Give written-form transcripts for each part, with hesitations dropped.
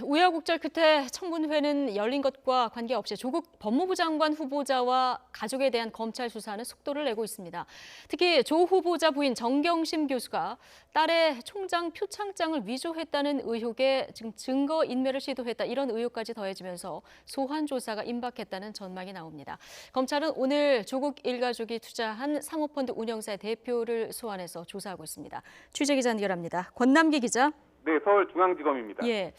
우여곡절 끝에 청문회는 열린 것과 관계없이 조국 법무부 장관 후보자와 가족에 대한 검찰 수사는 속도를 내고 있습니다. 특히 조 후보자 부인 정경심 교수가 딸의 총장 표창장을 위조했다는 의혹에 지금 증거인멸을 시도했다, 이런 의혹까지 더해지면서 소환 조사가 임박했다는 전망이 나옵니다. 검찰은 오늘 조국 일가족이 투자한 사모펀드 운영사의 대표를 소환해서 조사하고 있습니다. 취재기자 연결합니다. 권남기 기자. 네, 서울중앙지검입니다. 예,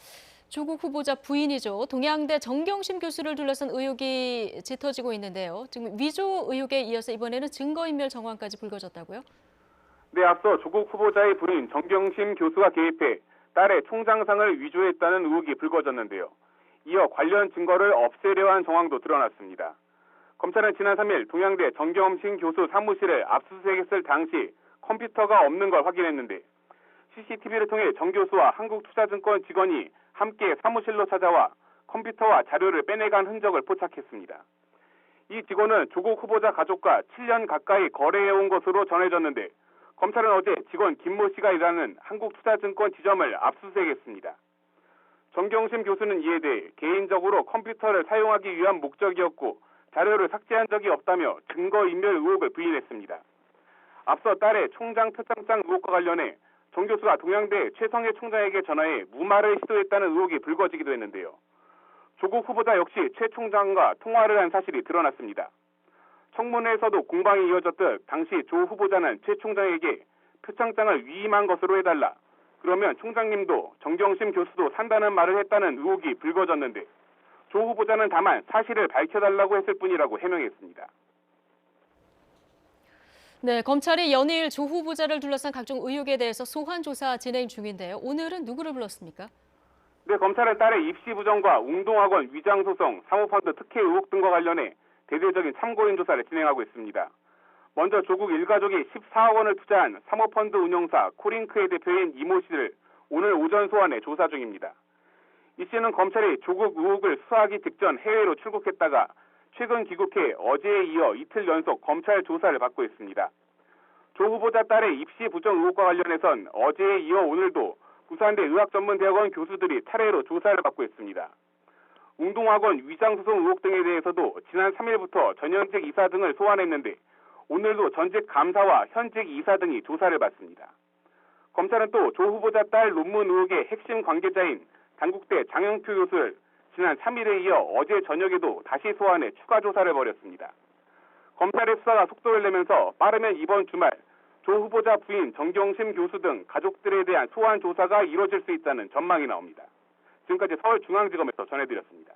조국 후보자 부인이죠. 동양대 정경심 교수를 둘러싼 의혹이 짙어지고 있는데요. 지금 위조 의혹에 이어서 이번에는 증거인멸 정황까지 불거졌다고요? 네, 앞서 조국 후보자의 부인 정경심 교수가 개입해 딸의 총장상을 위조했다는 의혹이 불거졌는데요. 이어 관련 증거를 없애려 한 정황도 드러났습니다. 검찰은 지난 3일 동양대 정경심 교수 사무실을 압수수색했을 당시 컴퓨터가 없는 걸 확인했는데 CCTV를 통해 정 교수와 한국투자증권 직원이 함께 사무실로 찾아와 컴퓨터와 자료를 빼내간 흔적을 포착했습니다. 이 직원은 조국 후보자 가족과 7년 가까이 거래해온 것으로 전해졌는데 검찰은 어제 직원 김모 씨가 일하는 한국투자증권 지점을 압수수색했습니다. 정경심 교수는 이에 대해 개인적으로 컴퓨터를 사용하기 위한 목적이었고 자료를 삭제한 적이 없다며 증거인멸 의혹을 부인했습니다. 앞서 딸의 총장 표창장 의혹과 관련해 정 교수가 동양대 최성해 총장에게 전화해 무마를 시도했다는 의혹이 불거지기도 했는데요. 조국 후보자 역시 최 총장과 통화를 한 사실이 드러났습니다. 청문회에서도 공방이 이어졌듯 당시 조 후보자는 최 총장에게 표창장을 위임한 것으로 해달라, 그러면 총장님도 정경심 교수도 산다는 말을 했다는 의혹이 불거졌는데 조 후보자는 다만 사실을 밝혀달라고 했을 뿐이라고 해명했습니다. 네, 검찰이 연일 조 후보자를 둘러싼 각종 의혹에 대해서 소환 조사 진행 중인데요. 오늘은 누구를 불렀습니까? 네, 검찰은 딸의 입시 부정과 웅동학원 위장 소송, 사모펀드 특혜 의혹 등과 관련해 대대적인 참고인 조사를 진행하고 있습니다. 먼저 조국 일가족이 14억 원을 투자한 사모펀드 운용사 코링크의 대표인 이모 씨를 오늘 오전 소환해 조사 중입니다. 이 씨는 검찰이 조국 의혹을 수사하기 직전 해외로 출국했다가 최근 귀국해 어제에 이어 이틀 연속 검찰 조사를 받고 있습니다. 조 후보자 딸의 입시 부정 의혹과 관련해선 어제에 이어 오늘도 부산대 의학전문대학원 교수들이 차례로 조사를 받고 있습니다. 웅동학원 위장소송 의혹 등에 대해서도 지난 3일부터 전현직 이사 등을 소환했는데 오늘도 전직 감사와 현직 이사 등이 조사를 받습니다. 검찰은 또 조 후보자 딸 논문 의혹의 핵심 관계자인 단국대 장영표 교수를 지난 3일에 이어 어제 저녁에도 다시 소환해 추가 조사를 벌였습니다. 검찰의 수사가 속도를 내면서 빠르면 이번 주말 조 후보자 부인 정경심 교수 등 가족들에 대한 소환 조사가 이뤄질 수 있다는 전망이 나옵니다. 지금까지 서울중앙지검에서 전해드렸습니다.